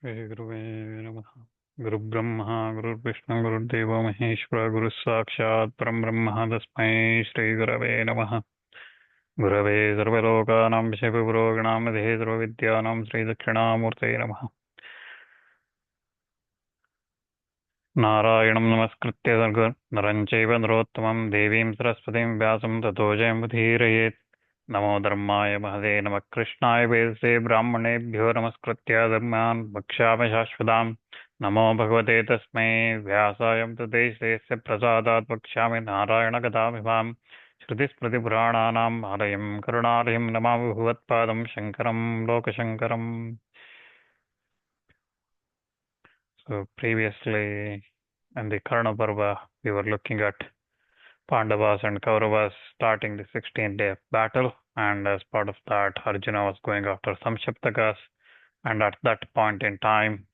श्रीगुरुवे नमः। गुरुब्रह्मा गुरुर्विष्णु गुरुर्देवो महेश्वर गुरुः साक्षात् परब्रह्म तस्मै श्रीगुरवे नमः। गुरवे सर्वलोकानां विषयपुरोगणामधे सर्वविद्यानां श्रीदक्षिणामूर्तये नमः। नारायणं नमस्कृत्य नरं चैव नरोत्तमं देवीं सरस्वतीं व्यासं ततो जयमुदीरयेत्। नमो धर्माय महदे नमः कृष्णाय वेदसे ब्राह्मणेभ्यो नमस्कृत्य धर्मान् वक्ष्यामि शाश्वताम्। नमो भगवते तस्मै व्यासाय तदेशस्य प्रसादात् वक्ष्यामि नारायणकथामिमाम्। श्रुतिस्मृतिपुराणानाम् आलयं करुणालयं नमामि भगवत्पादं शङ्करं लोकशङ्करम्. So previously in the Karna Parva we were looking at Pandavas and Kauravas starting the 16th day of battle, and as part of that, Arjuna was going after some Shaptakas. And at that point in time,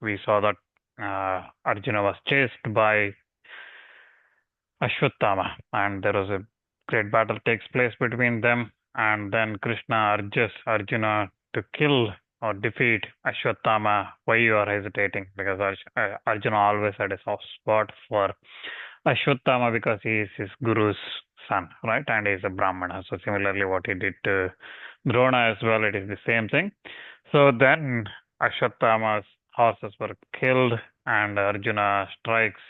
we saw that Arjuna was chased by Ashwatthama, and there was a great battle takes place between them. And then Krishna urges Arjuna to kill or defeat Ashwatthama. Why you are hesitating? Because Arjuna always had a soft spot for Ashwatthama because he is his guru's son, right? And he is a Brahmana. So similarly, what he did to Drona as well, it is the same thing. So then Ashwatthama's horses were killed, and Arjuna strikes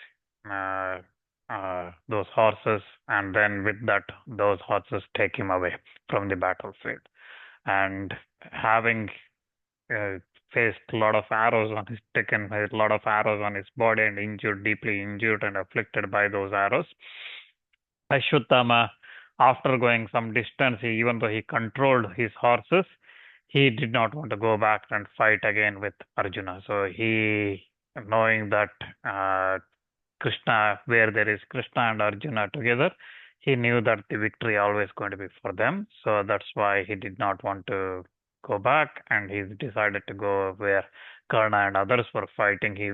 those horses, and then with that, those horses take him away from the battlefield. And having faced a lot of arrows on his taken a lot of arrows on his body and injured, deeply injured and afflicted by those arrows, Ashwatthama, after going some distance, even though he controlled his horses, he did not want to go back and fight again with Arjuna. So he, knowing that Krishna, where there is Krishna and Arjuna together, he knew that the victory always going to be for them. So that's why he did not want to go back, and he decided to go where Karna and others were fighting. He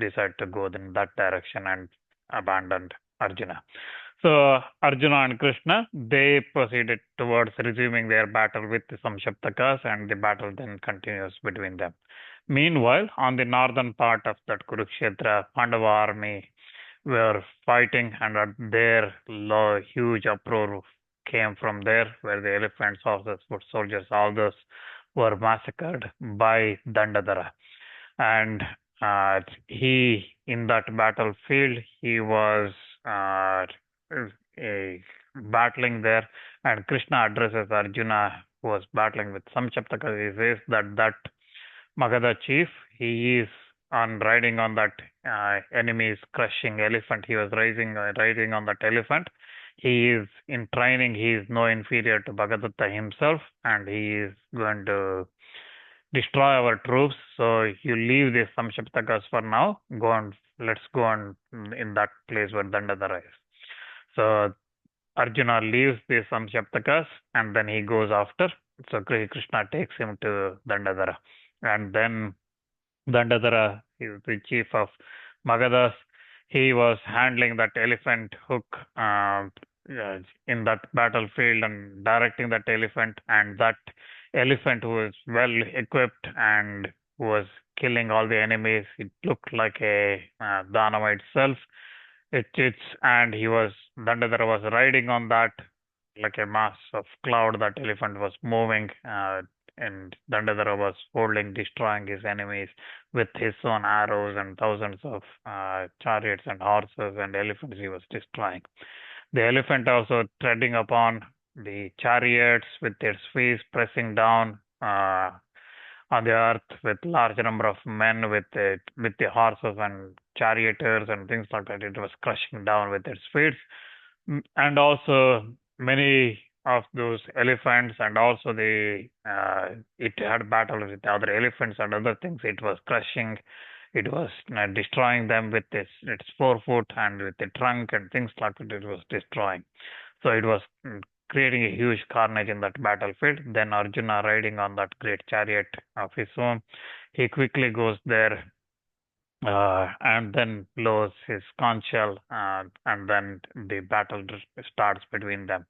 decided to go in that direction and abandoned Arjuna. So Arjuna and Krishna, they proceeded towards resuming their battle with some Shaptakas, and the battle then continues between them. Meanwhile, on the northern part of that Kurukshetra, Pandava army were fighting, and at their huge uproar came from there, where the elephants, horses, foot soldiers, all those were massacred by Dandadhara. And he, in that battlefield, he was battling there, and Krishna addresses Arjuna, who was battling with some Shaptakas. He says that Magadha chief, he is riding on that enemy's crushing elephant. He was riding on that elephant. He is in training. He is no inferior to Bhagadatta himself, and he is going to destroy our troops. So you leave this Samshaptakas for now. Let's go on in that place where Dandadhara is. So Arjuna leaves the Samshaptakas, and then he goes after. So Krishna takes him to Dandadhara, and then Dandadhara is the chief of Magadhas. He was handling that elephant hook in that battlefield and directing that elephant, and that elephant who was well equipped and was killing all the enemies. It looked like a Danava itself. And Dandadhara was riding on that like a mass of cloud. That elephant was moving, and Dandadhara was destroying his enemies with his own arrows, and thousands of chariots and horses and elephants he was destroying. The elephant also treading upon the chariots with its feet, pressing down on the earth with large number of men with the horses and charioteers and things like that. It was crushing down with its feet. And also many of those elephants, and also it had battles with other elephants and other things. It was crushing, it was destroying them with its forefoot and with the trunk and things like that. It was destroying. So it was creating a huge carnage in that battlefield. Then Arjuna, riding on that great chariot of his own, he quickly goes there and then blows his conch shell, and then the battle starts between them.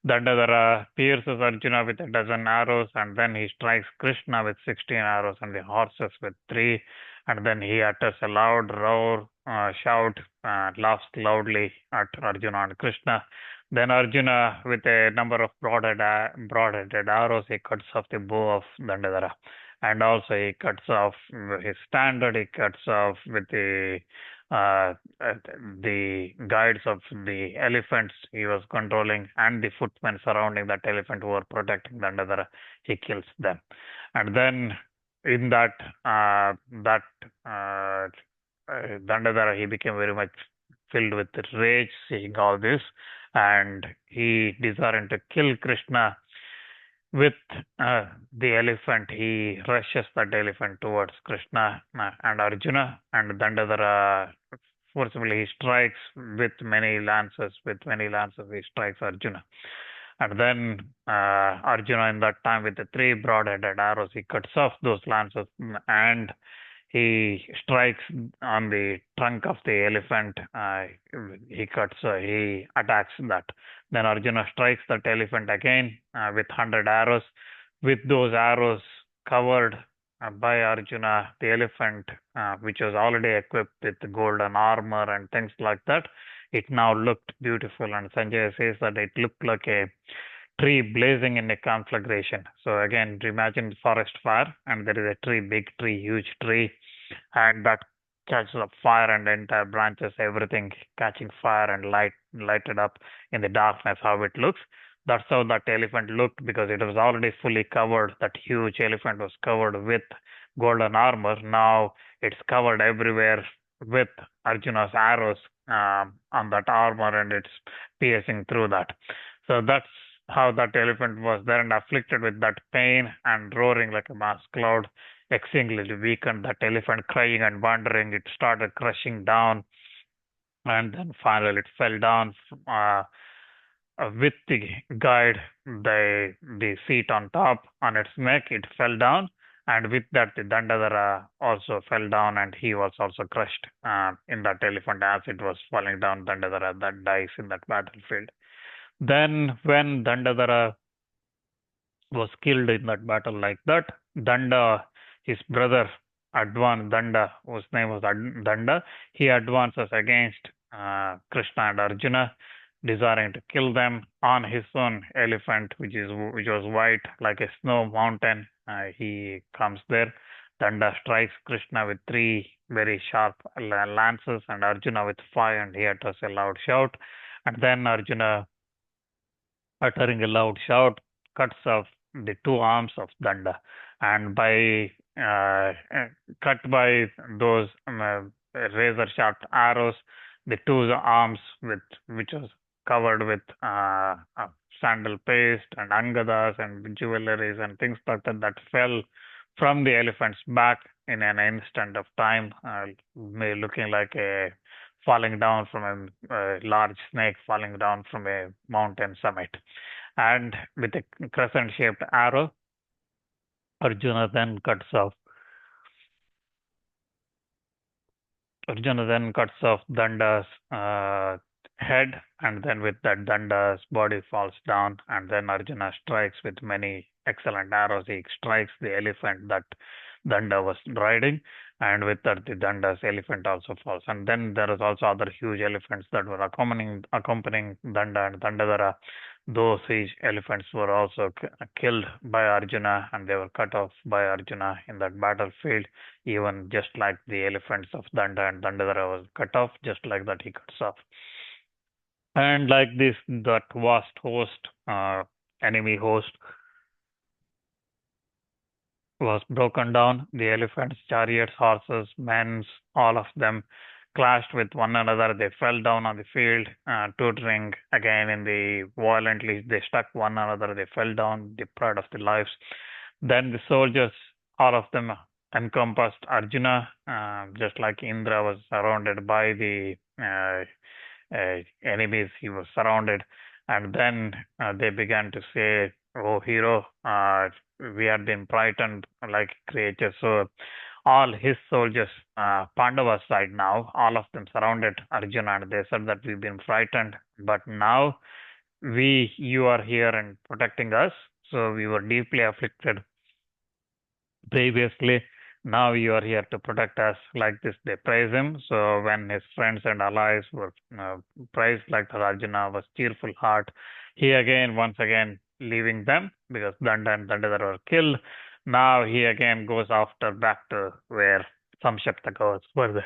Dandadhara pierces Arjuna with a dozen arrows, and then he strikes Krishna with 16 arrows and the horses with three. And then he utters a loud roar, shout, laughs loudly at Arjuna and Krishna. Then Arjuna, with a number of broad-headed arrows, he cuts off the bow of Dandadhara. And also he cuts off his standard, he cuts off with uh, the guides of the elephants he was controlling and the footmen surrounding that elephant who were protecting Dandadhara. He kills them. And then in that Dandadhara, he became very much filled with rage seeing all this, and he desiring to kill Krishna with the elephant. He rushes that elephant towards Krishna and Arjuna, and Dandadhara forcibly he strikes with many lances. With many lances, he strikes Arjuna. And then Arjuna, in that time, with the three broad-headed arrows, he cuts off those lances and he strikes on the trunk of the elephant. He attacks that. Then Arjuna strikes that elephant again with 100 arrows. With those arrows covered by Arjuna, the elephant, which was already equipped with golden armor and things like that, it now looked beautiful. And Sanjay says that it looked like a tree blazing in a conflagration. So again, imagine forest fire, and there is a tree, big tree, huge tree, and that catches up fire, and the entire branches, everything catching fire and lighted up in the darkness. How it looks. That's how that elephant looked, because it was already fully covered. That huge elephant was covered with golden armor. Now it's covered everywhere with Arjuna's arrows on that armor, and it's piercing through that. So that's how that elephant was there, and afflicted with that pain and roaring like a mass cloud, exceedingly weakened. That elephant crying and wandering, it started crushing down, and then finally it fell down with the guide, the seat on top on its neck. It fell down, and with that the Dandadhara also fell down, and he was also crushed in that elephant as it was falling down. Dandadhara that dies in that battlefield. Then when Dandadhara was killed in that battle like that, Danda, his brother, Danda, whose name was Danda, he advances against Krishna and Arjuna, desiring to kill them on his own elephant, which was white like a snow mountain. He comes there. Danda strikes Krishna with three very sharp lances, and Arjuna with five, and he utters a loud shout. And then Arjuna, uttering a loud shout, cuts off the two arms of Danda, and by cut by those razor sharp arrows, the two arms which was covered with sandal paste and angadas and jewelries and things like that, that fell from the elephant's back in an instant of time, looking like a falling down from a large snake falling down from a mountain summit. And with a crescent-shaped arrow, Arjuna then cuts off Danda's head, and then with that Danda's body falls down, and then Arjuna strikes with many excellent arrows. He strikes the elephant that Danda was riding, and with that the Danda's elephant also falls. And then there is also other huge elephants that were accompanying Danda and Dandadhara. Those huge elephants were also killed by Arjuna, and they were cut off by Arjuna in that battlefield, even just like the elephants of Danda and Dandadhara was cut off, just like that he cuts off. And like this, that vast host, enemy host, was broken down. The elephants, chariots, horses, men, all of them clashed with one another. They fell down on the field, tottering again in the violently. They struck one another. They fell down, deprived of their lives. Then the soldiers, all of them, encompassed Arjuna, just like Indra was surrounded by the enemies. He was surrounded, and then they began to say, "Oh, hero, we had been frightened like creatures." So all his soldiers, Pandava's side now, all of them surrounded Arjuna, and they said that we've been frightened, but now you are here and protecting us. So we were deeply afflicted previously. Now you are here to protect us. Like this, they praise him. So when his friends and allies were praised like that, Arjuna was cheerful heart. He again, once again, leaving them because Danda and Dandadhara were killed. Now he again goes after back to where Samshaptakas were there.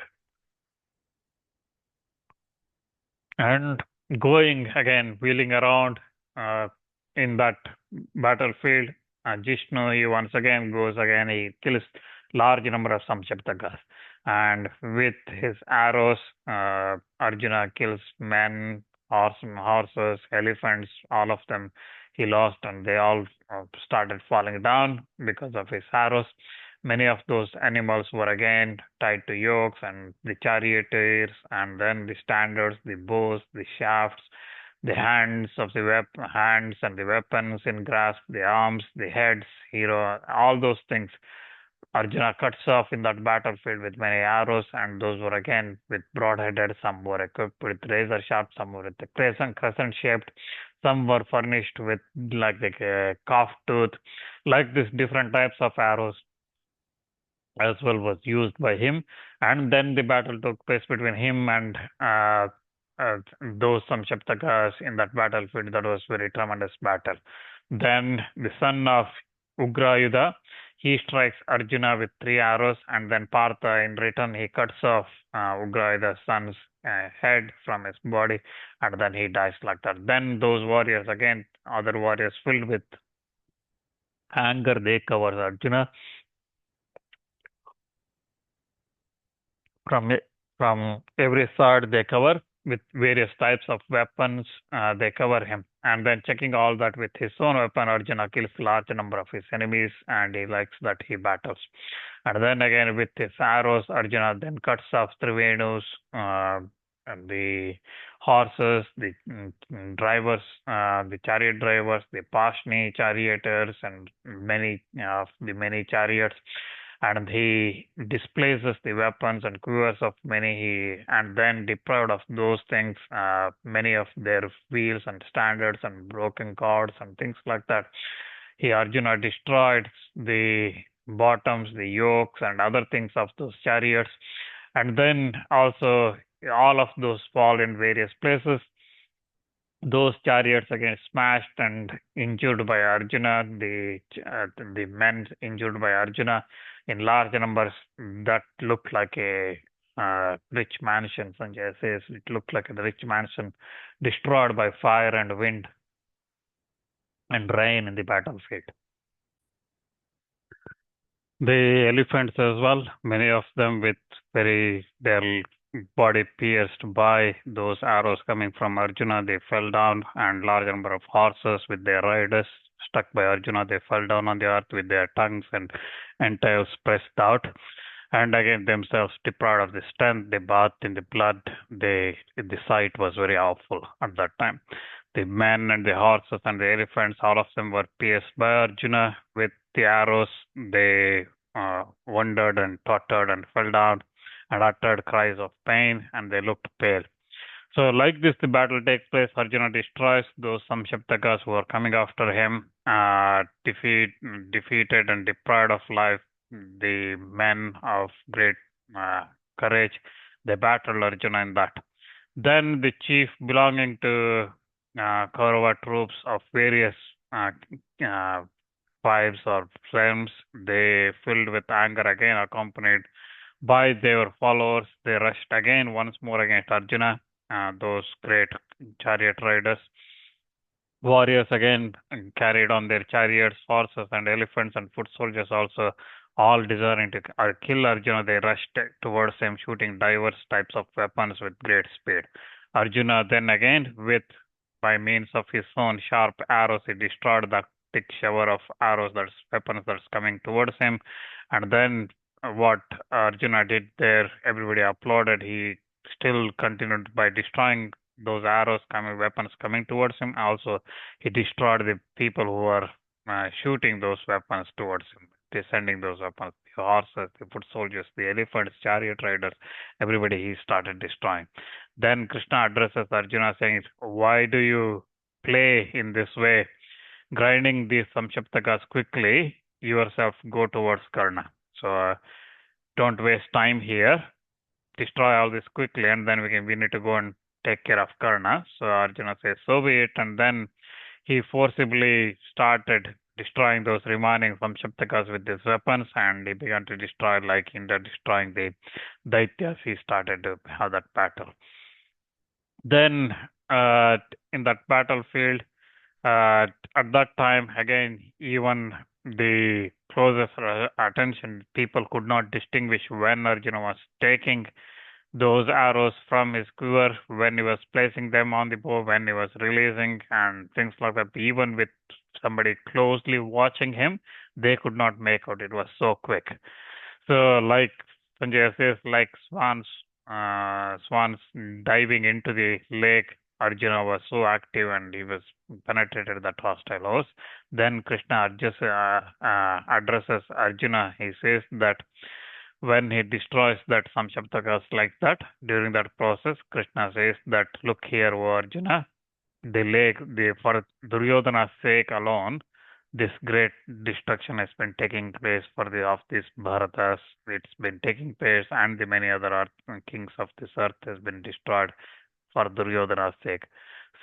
And going again, wheeling around uh, in that battlefield, Jishnu, he once again goes again, he kills large number of Samshaptakas. And with his arrows, Arjuna kills men, horses, elephants, all of them he lost, and they all started falling down because of his arrows. Many of those animals were again tied to yokes, and the charioteers, and then the standards, the bows, the shafts, the hands and the weapons in grasp, the arms, the heads, hero, all those things. Arjuna cuts off in that battlefield with many arrows, and those were again with broad-headed. Some were equipped with razor sharp, some were with the crescent shaped, some were furnished with like the calf tooth, like this different types of arrows as well was used by him. And then the battle took place between him and those Samshaptakas in that battlefield. That was very tremendous battle. Then the son of Ugrayudha, he strikes Arjuna with three arrows, and then Partha in return he cuts off Ugrayudha's son's head from his body, and then he dies like that. Then those warriors again, other warriors filled with anger, they cover Arjuna from from every side. They cover with various types of weapons. They cover him, and then checking all that with his own weapon, Arjuna kills large number of his enemies, and he likes that he battles. And then again with his arrows, Arjuna then cuts off Trivenus, and the horses, the drivers, the chariot drivers, the Pashni charioteers, and many chariots, and he displaces the weapons and quivers of many. And then deprived of those things, many of their wheels and standards and broken cords and things like that. Arjuna destroyed the bottoms, the yokes, and other things of those chariots. And then also all of those fall in various places. Those chariots again smashed and injured by Arjuna, the men injured by Arjuna in large numbers. That looked like a rich mansion. Sanjay says it looked like a rich mansion destroyed by fire and wind and rain in the battlefield. The elephants as well, many of them with their body pierced by those arrows coming from Arjuna. They fell down, and large number of horses with their riders struck by Arjuna. They fell down on the earth with their tongues and tails pressed out. And again, themselves deprived of the strength, they bathed in the blood. The sight was very awful at that time. The men and the horses and the elephants, all of them were pierced by Arjuna with the arrows. They wandered and tottered and fell down and uttered cries of pain, and they looked pale. So, like this, the battle takes place. Arjuna destroys those Samshaptakas who are coming after him, defeated and deprived of life. The men of great courage, they battled Arjuna in that. Then the chief belonging to Kaurava troops of various uh, tribes or realms, they filled with anger again, accompanied by their followers. They rushed again, once more against Arjuna, those great chariot riders. Warriors again carried on their chariots, horses, and elephants, and foot soldiers also, all desiring to kill Arjuna. They rushed towards him, shooting diverse types of weapons with great speed. Arjuna then again, by means of his own sharp arrows, he destroyed the thick shower of arrows, that's weapons that's coming towards him. And then what Arjuna did there, everybody applauded. He still continued by destroying those weapons coming towards him. Also, he destroyed the people who were shooting those weapons towards him, descending those weapons, the horses, the foot soldiers, the elephants, chariot riders, everybody he started destroying. Then Krishna addresses Arjuna saying, why do you play in this way, grinding these Samshaptakas quickly, yourself go towards Karna. So don't waste time here. Destroy all this quickly, and then we need to go and take care of Karna. So Arjuna says, so be it. And then he forcibly started destroying those remaining Samshaptakas with his weapons, and he began to destroy, like Indra destroying the Daityas. He started to have that battle. Then, in that battlefield, at that time, again, even the closest attention people could not distinguish when Arjuna was taking those arrows from his quiver, when he was placing them on the bow, when he was releasing, and things like that. Even with somebody closely watching him, they could not make out. It was so quick. So, like Sanjay says, like swans diving into the lake. Arjuna was so active and he was penetrated that hostile host. Then Krishna addresses Arjuna. He says that when he destroys that Samshaptakas like that, during that process, Krishna says that, look here, O Arjuna, the lake, for Duryodhana's sake alone, this great destruction has been taking place for the of these Bharatas. It's been taking place, and the many other kings of this earth has been destroyed for Duryodhana's sake.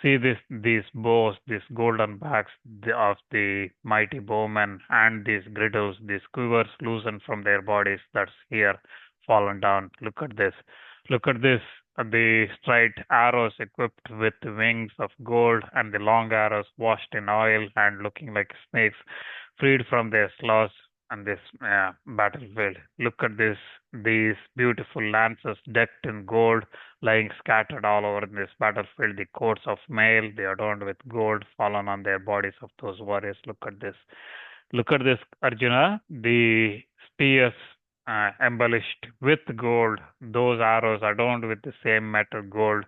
See these bows, these golden backs of the mighty bowmen, and these griddles, these quivers loosened from their bodies. That's here fallen down. Look at this. Look at this. The straight arrows equipped with wings of gold, and the long arrows washed in oil and looking like snakes, freed from their sloths on this battlefield. Look at these beautiful lances decked in gold, lying scattered all over in this battlefield. The coats of mail, they adorned with gold, fallen on their bodies of those warriors. Look at this. Look at this, Arjuna. The spears embellished with gold, those arrows adorned with the same metal gold,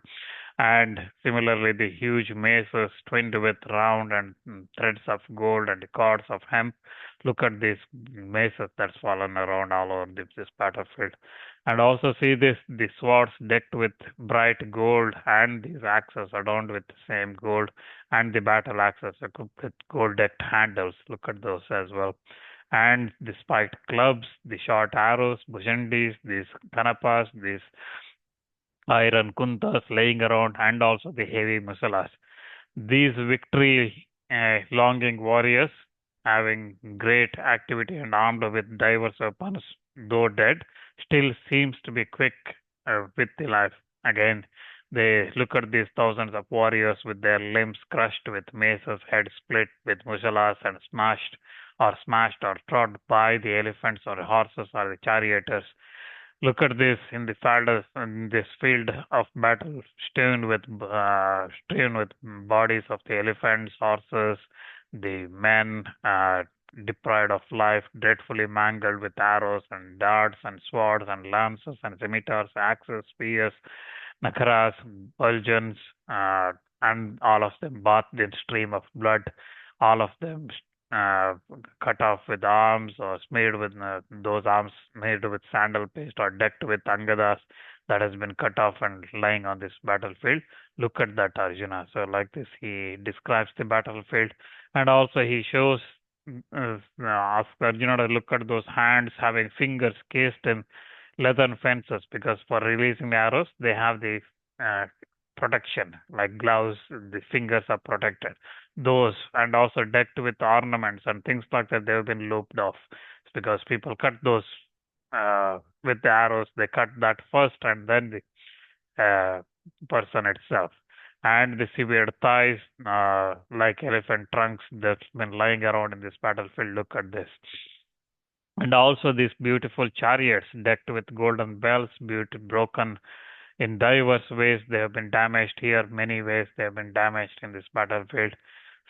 and similarly the huge maces twinned with round and threads of gold and cords of hemp. Look at these maces that's fallen around all over this battlefield. And also see the swords decked with bright gold, and these axes adorned with the same gold, and the battle axes equipped with gold decked handles. Look at those as well. And the spiked clubs, the short arrows, bhujandis, these kanapas, these iron kuntas laying around, and also the heavy musalas. These victory longing warriors, having great activity and armed with diverse weapons, though dead, still seems to be quick with the life. Again, they look at these thousands of warriors with their limbs crushed, with maces, heads split, with musalas and smashed or trod by the elephants or horses or the charioteers. Look at this in this field of battle, strewn with bodies of the elephants, horses, the men deprived of life, dreadfully mangled with arrows and darts and swords and lances and scimitars, axes, spears, nakaras, bulgeons, and all of them bathed in stream of blood, all of them uh, cut off with arms or smeared with those arms made with sandal paste or decked with angadas that has been cut off and lying on this battlefield. Look at that, Arjuna. So like this, he describes the battlefield, and also he shows asks Arjuna to look at those hands having fingers cased in leathern fences, because for releasing the arrows they have the uh, protection like gloves. The fingers are protected, those, and also decked with ornaments and things like that. They've been looped off. It's because people cut those with the arrows. They cut that first, and then the person itself. And the severed thighs, like elephant trunks, that's been lying around in this battlefield. Look at this. And also these beautiful chariots decked with golden bells, broken in diverse ways. They have been damaged here, many ways they have been damaged in this battlefield.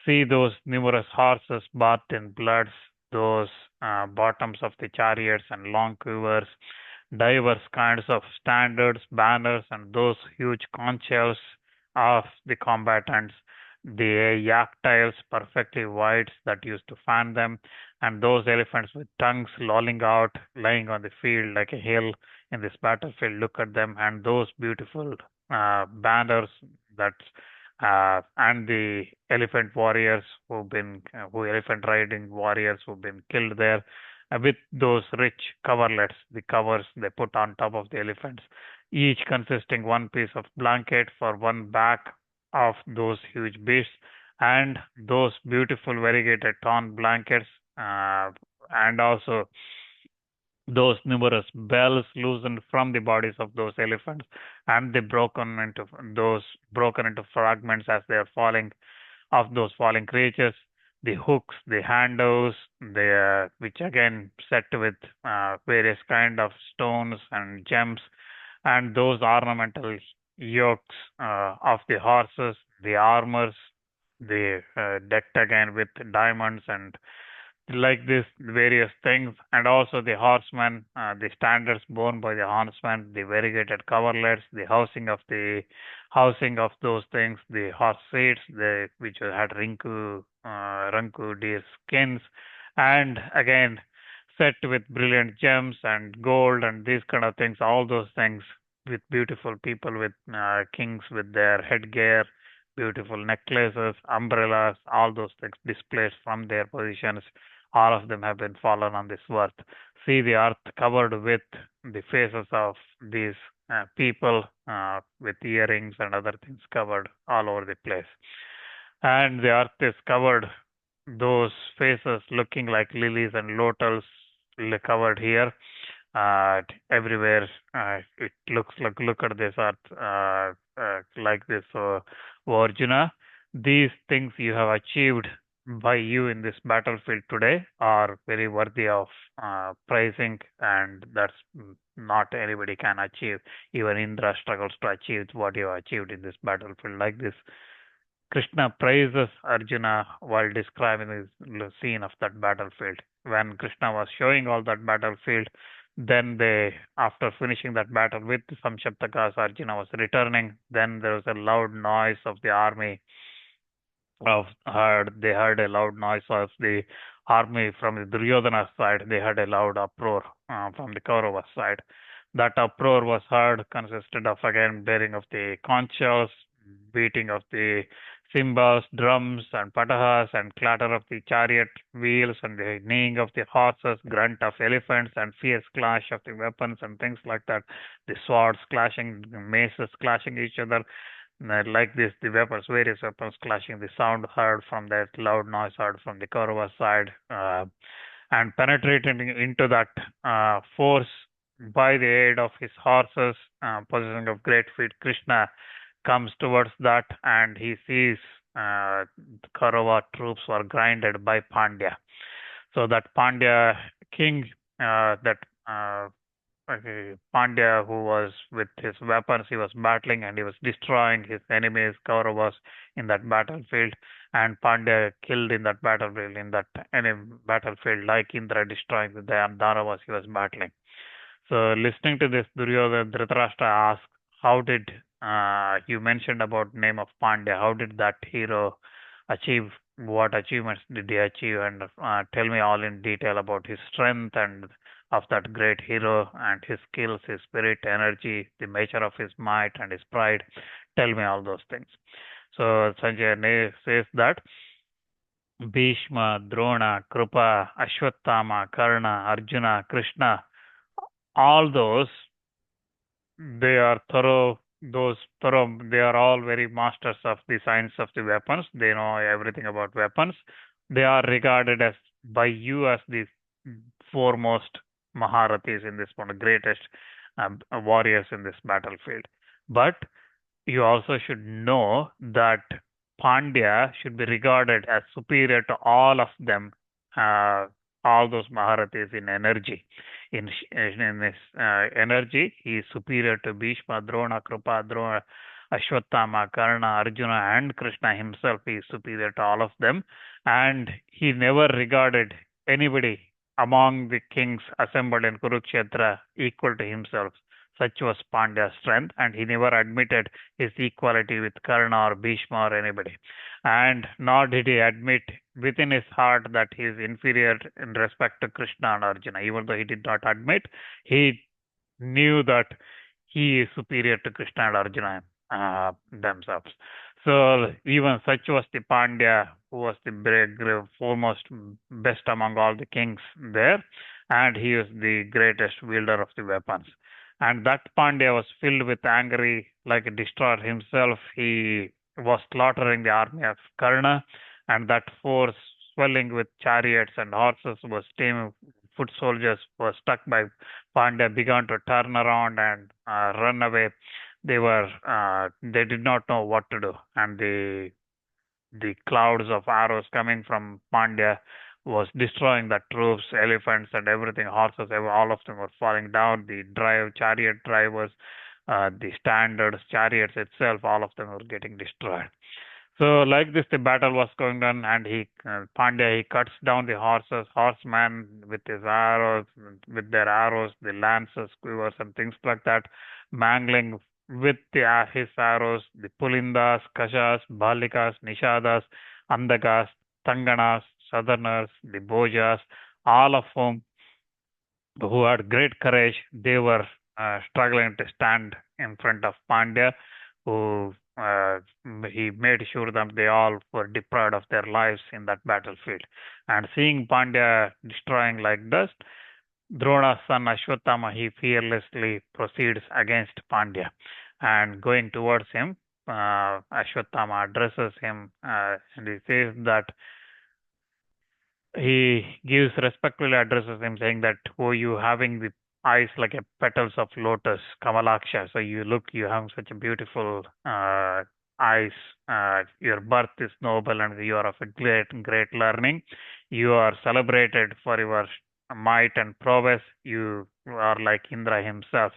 See those numerous horses bathed in bloods, those bottoms of the chariots and long quivers, diverse kinds of standards, banners, and those huge conch shells of the combatants, the yak tails perfectly white that used to fan them, and those elephants with tongues lolling out, lying on the field like a hill in this battlefield. Look at them, and those beautiful banners that and the elephant warriors who elephant riding warriors who've been killed there, with those rich coverlets, the covers they put on top of the elephants, each consisting one piece of blanket for one back of those huge beasts, and those beautiful variegated torn blankets, and also those numerous bells loosened from the bodies of those elephants, and those broken into fragments as they are falling, of those falling creatures, the hooks, the handles, which again set with various kind of stones and gems, and those ornamental yokes of the horses, the armors, decked again with diamonds and like this various things, and also the horsemen, the standards borne by the horsemen, the variegated coverlets, the housing of those things, the horse seats, which had rinku deer skins, and again set with brilliant gems and gold and these kind of things, all those things with beautiful people with kings with their headgear, beautiful necklaces, umbrellas, all those things displayed from their positions. All of them have been fallen on this earth. See the earth covered with the faces of these people with earrings and other things covered all over the place. And the earth is covered, those faces looking like lilies and lotus covered here. Everywhere it looks like, look at this earth like this. So, Arjuna, these things you have achieved by you in this battlefield today are very worthy of praising, and that's not anybody can achieve. Even Indra struggles to achieve what you have achieved in this battlefield like this. Krishna praises Arjuna while describing the scene of that battlefield. When Krishna was showing all that battlefield, then after finishing that battle with some Shaptakas, Arjuna was returning. Then there was a loud noise of the army they heard a loud noise of the army from the Duryodhana side. They heard a loud uproar from the Kaurava side. That uproar was heard, consisted of again bearing of the conch shells, beating of the cymbals, drums, and patahas, and clatter of the chariot wheels, and the neighing of the horses, grunt of elephants, and fierce clash of the weapons, and things like that. The swords clashing, the maces clashing each other, like this, the weapons, various weapons clashing, the sound heard from that loud noise heard from the Kaurava side, and penetrating into that force by the aid of his horses, possessing of great feet. Krishna comes towards that, and he sees Kaurava troops were grinded by Pandya. So that Pandya king, that Pandya, who was with his weapons, he was battling and he was destroying his enemies, Kauravas, in that battlefield. And Pandya killed in that battlefield, like Indra destroying the Dandavas he was battling. So, listening to this, Duryodhana Dhritarashtra asked, "How did you mentioned about name of Pandya? How did that hero achieve? What achievements did he achieve? And tell me all in detail about his strength and of that great hero and his skills, his spirit, energy, the measure of his might and his pride. Tell me all those things." So Sanjay says that Bhishma, Drona, Krupa, Ashwatthama, Karna, Arjuna, Krishna, all those they are they are all very masters of the science of the weapons. They know everything about weapons. They are regarded as by you as the foremost Maharathis in this one, the greatest warriors in this battlefield. But you also should know that Pandya should be regarded as superior to all of them, all those Maharathis in energy. In his energy, he is superior to Bhishma, Drona, Krupa, Drona, Ashwatthama, Karna, Arjuna, and Krishna himself. He is superior to all of them, and he never regarded anybody among the kings assembled in Kurukshetra equal to himself. Such was Pandya's strength, and he never admitted his equality with Karna or Bhishma or anybody. And nor did he admit within his heart that he is inferior in respect to Krishna and Arjuna. Even though he did not admit, he knew that he is superior to Krishna and Arjuna themselves. So even such was the Pandya, who was the foremost best among all the kings there, and he was the greatest wielder of the weapons. And that Pandya was filled with angry, like a destroyer himself. He was slaughtering the army of Karna, and that force swelling with chariots and horses was teeming. Foot soldiers were struck by Pandya, began to turn around and run away. They did not know what to do, and the clouds of arrows coming from Pandya was destroying the troops, elephants, and everything. Horses, all of them were falling down. The chariot drivers, the standards, chariots itself, all of them were getting destroyed. So like this, the battle was going on, and Pandya, he cuts down the horsemen with his arrows, with their arrows, the lances, quivers, and things like that, mangling with his arrows, the Pulindas, Kashas, Balikas, Nishadas, Andakas, Tanganas, Southerners, the Bojas, all of whom who had great courage, they were struggling to stand in front of Pandya, who he made sure that they all were deprived of their lives in that battlefield. And seeing Pandya destroying like dust, Drona's son Ashwatthama, he fearlessly proceeds against Pandya. And going towards him, Ashwatthama addresses him and he says that he gives respectfully addresses him, saying that, "Oh, you having the eyes like a petals of lotus, Kamalaksha. So you have such a beautiful eyes. Your birth is noble, and you are of a great learning. You are celebrated for your might and prowess. You are like Indra himself,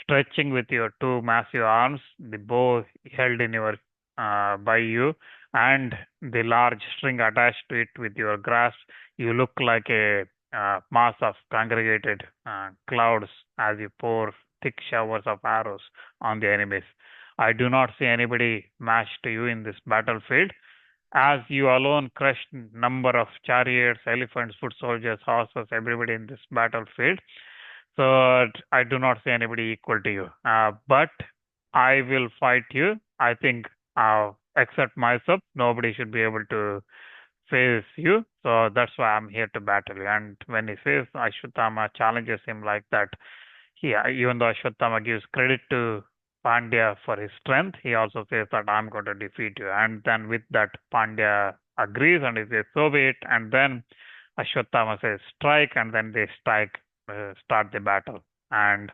stretching with your two massive arms, the bow held in your by you, and the large string attached to it with your grasp. You look like a mass of congregated clouds as you pour thick showers of arrows on the enemies. I do not see anybody matched to you in this battlefield, as you alone crushed number of chariots, elephants, foot soldiers, horses, everybody in this battlefield. So I do not see anybody equal to you. But I will fight you. I think, except myself, nobody should be able to face you. So that's why I'm here to battle you." And when he says, Ashwatthama challenges him like that, even though Ashwatthama gives credit to Pandya for his strength, he also says that I'm going to defeat you. And then with that, Pandya agrees and he says, "So be it." And then Ashwatthama says, "Strike," and then they start the battle. And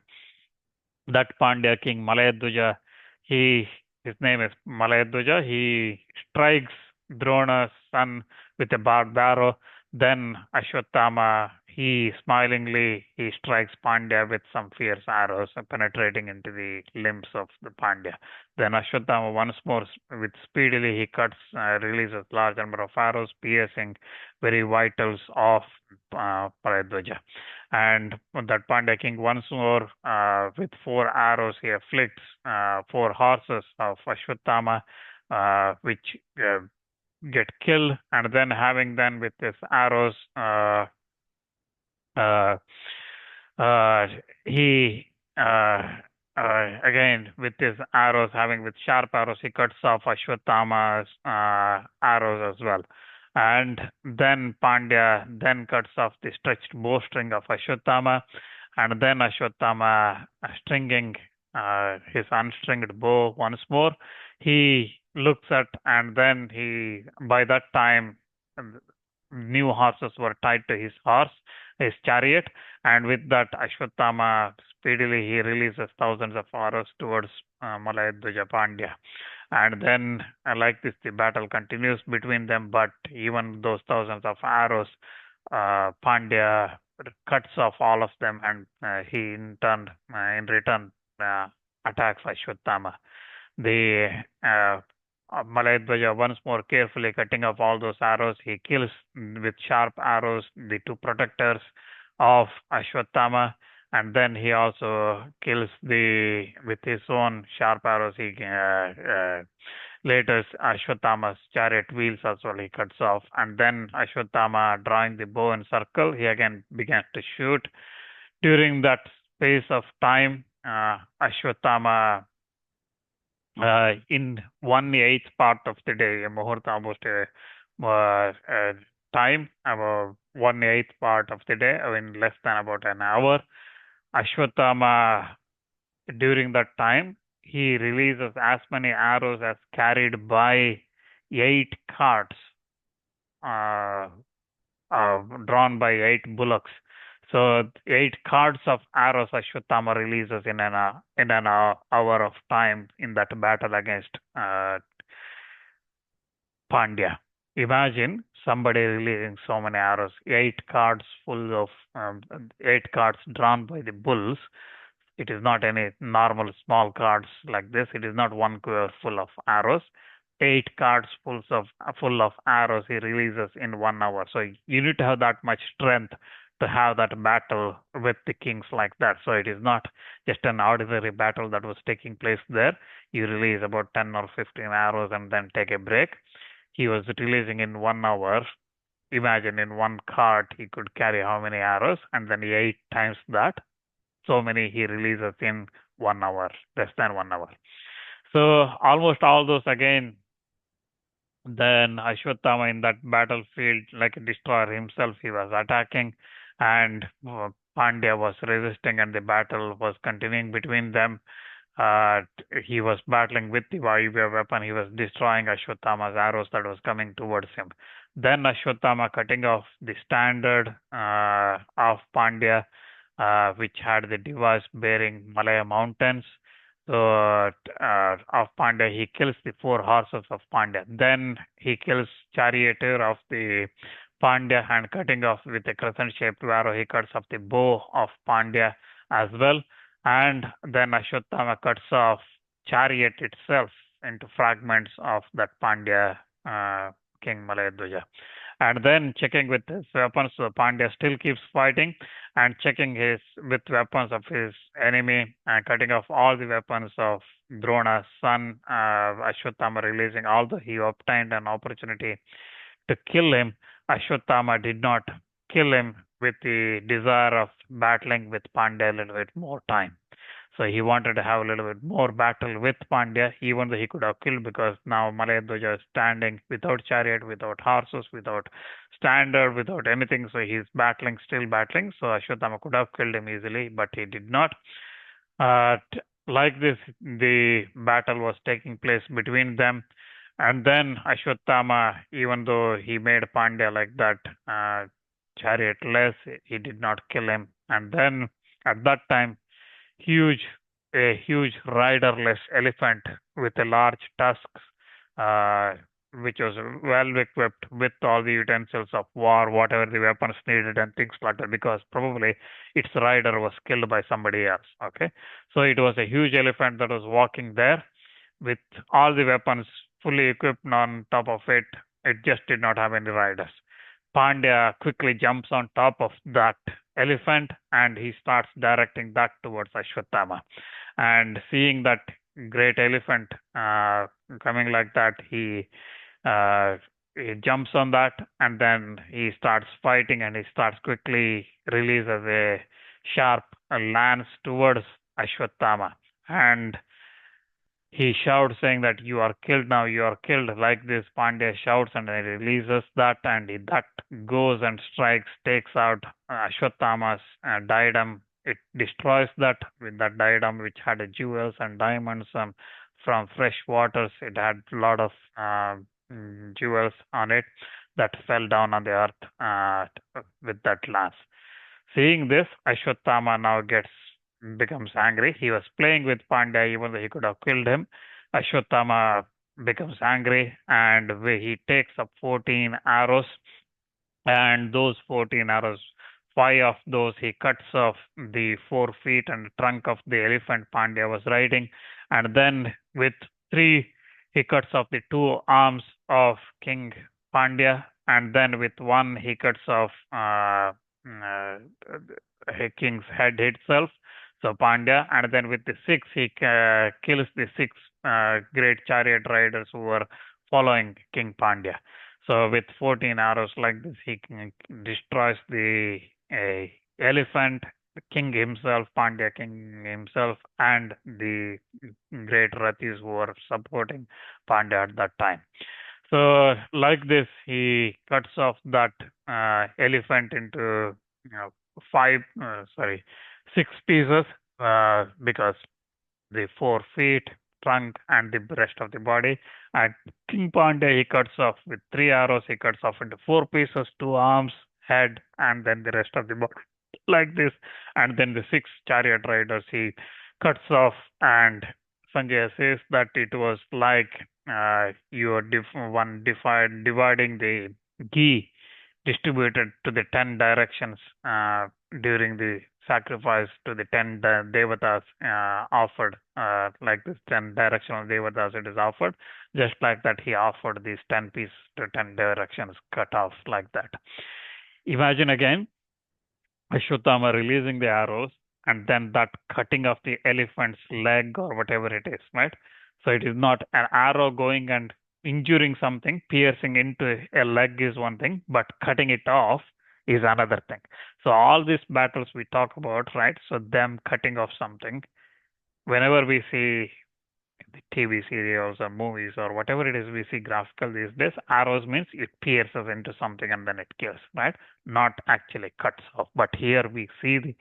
that Pandya king Malayadwaja, his name is Malayadwaja. He strikes Drona's son with a barbed arrow. Then Ashwatthama, he strikes Pandya with some fierce arrows, penetrating into the limbs of the Pandya. Then Ashwatthama once more, with speedily he releases large number of arrows, piercing very vitals of Malayadwaja. And that Pandya king once more, with four arrows, he afflicts four horses of Ashwatthama, which get killed, and then having then with his arrows, uh, uh, he again with his arrows, having with sharp arrows, he cuts off Ashwatthama's arrows as well. And then Pandya then cuts off the stretched bowstring of Ashwatthama, and then Ashwatthama, stringing his unstringed bow once more, he looks at, and then by that time, new horses were tied to his chariot, and with that, Ashwatthama speedily he releases thousands of arrows towards Malayadwaja Pandya. And then, like this, the battle continues between them, but even those thousands of arrows, Pandya cuts off all of them, and he in return, attacks Ashwatthama. The Malayadwaja, once more carefully cutting off all those arrows, he kills with sharp arrows the two protectors of Ashwatthama, and then he also kills with his own sharp arrows. He later Ashwatthama's chariot wheels as well he cuts off, and then Ashwatthama, drawing the bow in circle, he again began to shoot. During that space of time, Ashwatthama in 1/8 part of the day, a muhurta, almost a time, about 1/8 part of the day, I mean less than about an hour. Ashwatthama, during that time, he releases as many arrows as carried by 8 carts, uh, drawn by 8 bullocks. So 8 carts of arrows Ashwatthama releases in an hour of time in that battle against Pandya. Imagine somebody releasing so many arrows, 8 carts full of 8 carts drawn by the bulls. It is not any normal small carts like this. It is not one quiver full of arrows. 8 carts full of arrows he releases in 1 hour. So you need to have that much strength to have that battle with the kings like that. So it is not just an ordinary battle that was taking place there. You release about 10 or 15 arrows and then take a break. He was releasing in 1 hour. Imagine in one cart he could carry how many arrows, and then 8 times that. So many he releases in 1 hour, less than 1 hour. So almost all those again. Then Ashwatthama in that battlefield, like a destroyer himself, he was attacking, and Pandya was resisting, and the battle was continuing between them. Uh, he was battling with the Vayuva weapon. He was destroying Ashwatthama's arrows that was coming towards him. Then Ashwatthama cutting off the standard of Pandya, which had the device bearing Malaya mountains. So of Pandya, he kills the 4 horses of Pandya. Then he kills charioteer of the Pandya and cutting off with a crescent-shaped arrow. He cuts off the bow of Pandya as well. And then Ashwatthama cuts off chariot itself into fragments of that Pandya King Malayadwaja. And then checking with his weapons, so Pandya still keeps fighting and checking his with weapons of his enemy and cutting off all the weapons of Drona's son, Ashwatthama, releasing although he obtained an opportunity to kill him. Ashwatthama did not kill him with the desire of battling with Pandya a little bit more time. So he wanted to have a little bit more battle with Pandya, even though he could have killed, because now Malayadwaja is standing without chariot, without horses, without standard, without anything. So he's battling, still battling. So Ashwatthama could have killed him easily, but he did not. Like this, the battle was taking place between them. And then Ashwatthama, even though he made Pandya like that chariotless, he did not kill him. And then at that time, a huge riderless elephant with a large tusks, uh, which was well equipped with all the utensils of war, whatever the weapons needed and things like that, because probably its rider was killed by somebody else. Okay, so it was a huge elephant that was walking there with all the weapons fully equipped on top of it. It just did not have any riders. Pandya quickly jumps on top of that elephant and he starts directing that towards Ashwatthama. And seeing that great elephant coming like that, he jumps on that and then he starts fighting and he starts quickly releases a sharp lance towards Ashwatthama. And he shouts saying that you are killed now, you are killed. Like this, Pandya shouts and he releases that and that goes and strikes, takes out Ashwatthama's diadem. It destroys that with that diadem which had jewels and diamonds from fresh waters. It had a lot of jewels on it that fell down on the earth with that lance. Seeing this, Ashwatthama now becomes angry. He was playing with Pandya even though he could have killed him. Ashwatthama becomes angry and he takes up 14 arrows, and those 14 arrows, 5 of those he cuts off the 4 feet and trunk of the elephant Pandya was riding, and then with 3 he cuts off the 2 arms of King Pandya, and then with 1 he cuts off king's head itself, so Pandya, and then with the 6 he kills the 6 great chariot riders who were following King Pandya. So with 14 arrows like this, he destroys the elephant, king himself, Pandya king himself, and the great Rathis who were supporting Pandya at that time. So, like this, he cuts off that elephant into five, six pieces because the 4 feet, trunk, and the rest of the body. And King Pandya, he cuts off with 3 arrows. He cuts off into 4 pieces, 2 arms, head, and then the rest of the body, like this. And then the 6 chariot riders he cuts off. And Sanjay says that it was like you are dividing the ghee distributed to the 10 directions during the sacrifice to the 10 devatas offered, like this 10 directional devatas it is offered, just like that he offered these 10 pieces to 10 directions cut off like that. Imagine again Ashwatthama releasing the arrows and then that cutting off the elephant's leg or whatever it is, right? So it is not an arrow going and injuring something, piercing into a leg is one thing, but cutting it off is another thing. So all these battles we talk about, right? So them cutting off something, whenever we see the TV serials or movies or whatever it is we see graphical these days, arrows means it pierces into something and then it kills, right? Not actually cuts off. But here we see the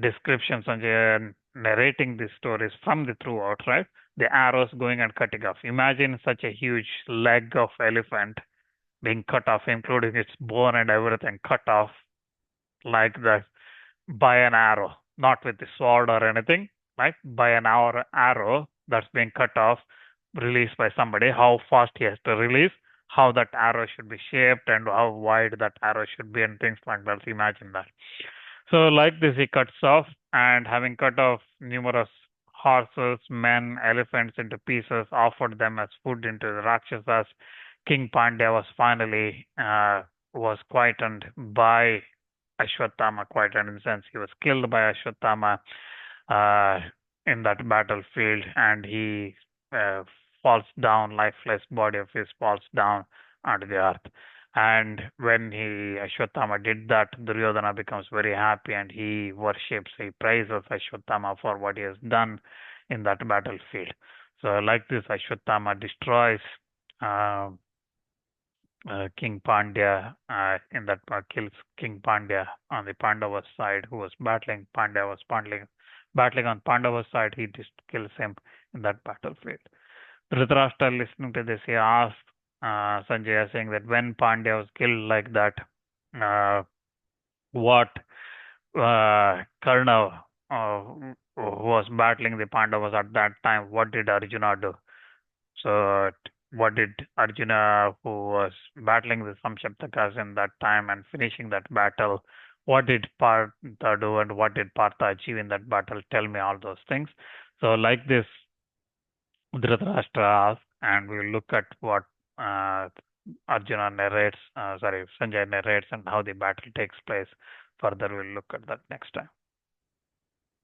descriptions and narrating these stories from the throughout, right? The arrows going and cutting off. Imagine such a huge leg of elephant being cut off, including its bone and everything cut off like that by an arrow, not with the sword or anything, right? By an arrow that's being cut off, released by somebody, how fast he has to release, how that arrow should be shaped, and how wide that arrow should be, and things like that. Imagine that. So, like this, he cuts off, and having cut off numerous horses, men, elephants into pieces, offered them as food into the Rakshasas. King Pandya was finally was quietened by Ashwatthama, quietened in the sense he was killed by Ashwatthama uh, in that battlefield, and he uh, falls down, lifeless body of his falls down onto the earth. And when he Ashwatthama did that, Duryodhana becomes very happy and he worships, he praises Ashwatthama for what he has done in that battlefield. So, like this, Ashwatthama destroys uh, King Pandya in that kills King Pandya on the Pandava side, who was battling. Pandya was battling on Pandava side. He just kills him in that battlefield. Dhritarashtra, listening to this, he asked Sanjaya, saying that when Pandya was killed like that, uh, what Karna, who was battling the Pandavas at that time, what did Arjuna do? So, what did Arjuna, who was battling with Samshaptakas in that time and finishing that battle, what did Partha do and what did Partha achieve in that battle? Tell me all those things. So, like this, Dhritarashtra asked, and we'll look at what uh, Sanjay narrates and how the battle takes place. Further, we'll look at that next time.